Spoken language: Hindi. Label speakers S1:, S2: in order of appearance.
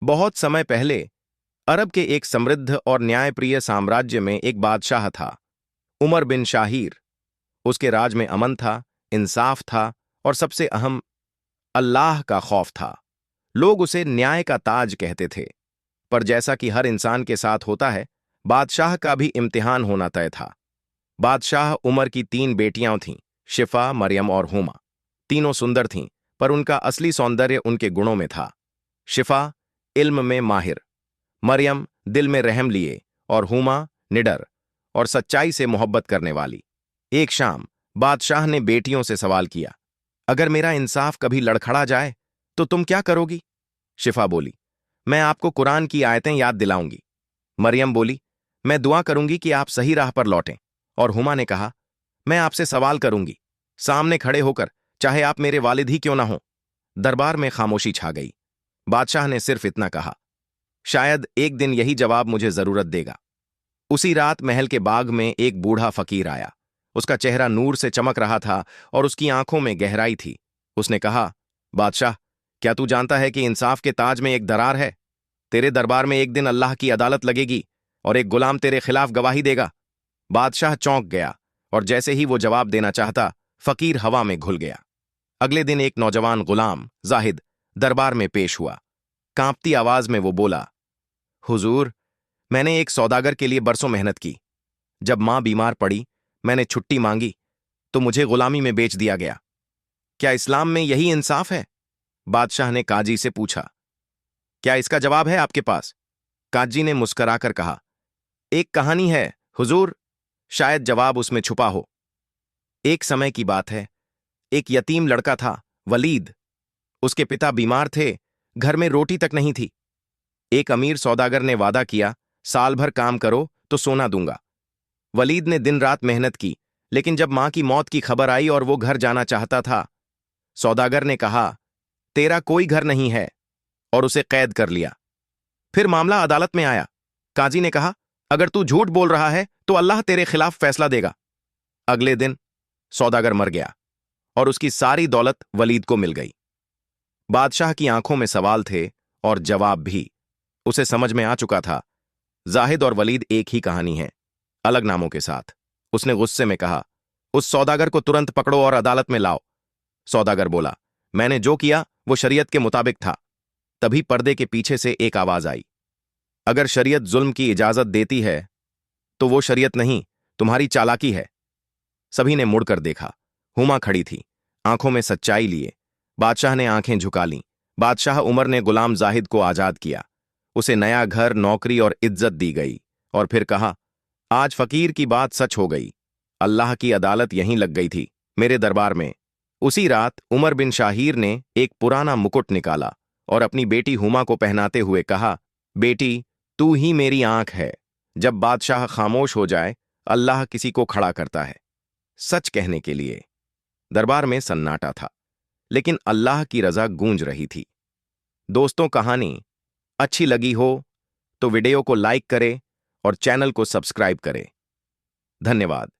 S1: बहुत समय पहले अरब के एक समृद्ध और न्यायप्रिय साम्राज्य में एक बादशाह था, उमर बिन शाहीर। उसके राज में अमन था, इंसाफ था और सबसे अहम, अल्लाह का खौफ था। लोग उसे न्याय का ताज कहते थे। पर जैसा कि हर इंसान के साथ होता है, बादशाह का भी इम्तिहान होना तय था। बादशाह उमर की 3 बेटियां थीं, शिफा, मरियम और हुमा। तीनों सुंदर थीं, पर उनका असली सौंदर्य उनके गुणों में था। शिफा इल्म में माहिर, मरियम दिल में रहम लिए और हुमा निडर और सच्चाई से मोहब्बत करने वाली। एक शाम बादशाह ने बेटियों से सवाल किया, अगर मेरा इंसाफ कभी लड़खड़ा जाए तो तुम क्या करोगी? शिफा बोली, मैं आपको कुरान की आयतें याद दिलाऊंगी। मरियम बोली, मैं दुआ करूंगी कि आप सही राह पर लौटें। और हुमा ने कहा, मैं आपसे सवाल करूंगी, सामने खड़े होकर, चाहे आप मेरे वालिद ही क्यों ना हो। दरबार में खामोशी छा गई। बादशाह ने सिर्फ इतना कहा, शायद एक दिन यही जवाब मुझे जरूरत देगा। उसी रात महल के बाग में एक बूढ़ा फकीर आया। उसका चेहरा नूर से चमक रहा था और उसकी आंखों में गहराई थी। उसने कहा, बादशाह, क्या तू जानता है कि इंसाफ के ताज में एक दरार है? तेरे दरबार में एक दिन अल्लाह की अदालत लगेगी और एक गुलाम तेरे खिलाफ गवाही देगा। बादशाह चौंक गया और जैसे ही वो जवाब देना चाहता, फकीर हवा में घुल गया। अगले दिन एक नौजवान गुलाम जाहिद दरबार में पेश हुआ। कांपती आवाज में वो बोला, हुजूर, मैंने एक सौदागर के लिए बरसों मेहनत की। जब मां बीमार पड़ी, मैंने छुट्टी मांगी तो मुझे गुलामी में बेच दिया गया। क्या इस्लाम में यही इंसाफ है? बादशाह ने काजी से पूछा, क्या इसका जवाब है आपके पास? काजी ने मुस्कराकर कहा, एक कहानी है हुजूर, शायद जवाब उसमें छुपा हो। एक समय की बात है, एक यतीम लड़का था, वलीद। उसके पिता बीमार थे, घर में रोटी तक नहीं थी। एक अमीर सौदागर ने वादा किया, साल भर काम करो तो सोना दूंगा। वलीद ने दिन रात मेहनत की, लेकिन जब मां की मौत की खबर आई और वो घर जाना चाहता था, सौदागर ने कहा, तेरा कोई घर नहीं है, और उसे कैद कर लिया। फिर मामला अदालत में आया। काजी ने कहा, अगर तू झूठ बोल रहा है तो अल्लाह तेरे खिलाफ फैसला देगा। अगले दिन सौदागर मर गया और उसकी सारी दौलत वलीद को मिल गई। बादशाह की आंखों में सवाल थे और जवाब भी। उसे समझ में आ चुका था, जाहिद और वलीद एक ही कहानी है, अलग नामों के साथ। उसने गुस्से में कहा, उस सौदागर को तुरंत पकड़ो और अदालत में लाओ। सौदागर बोला, मैंने जो किया वो शरीयत के मुताबिक था। तभी पर्दे के पीछे से एक आवाज आई, अगर शरीयत जुल्म की इजाजत देती है तो वो शरीयत नहीं, तुम्हारी चालाकी है। सभी ने मुड़कर देखा। हुमा खड़ी थी, आंखों में सच्चाई लिए। बादशाह ने आंखें झुका लीं। बादशाह उमर ने गुलाम जाहिद को आजाद किया। उसे नया घर, नौकरी और इज्जत दी गई। और फिर कहा, आज फकीर की बात सच हो गई। अल्लाह की अदालत यहीं लग गई थी, मेरे दरबार में। उसी रात उमर बिन शाहीर ने एक पुराना मुकुट निकाला और अपनी बेटी हुमा को पहनाते हुए कहा, बेटी, तू ही मेरी आंख है। जब बादशाह खामोश हो जाए, अल्लाह किसी को खड़ा करता है सच कहने के लिए। दरबार में सन्नाटा था, लेकिन अल्लाह की रजा गूंज रही थी। दोस्तों, कहानी अच्छी लगी हो तो वीडियो को लाइक करें और चैनल को सब्सक्राइब करें। धन्यवाद।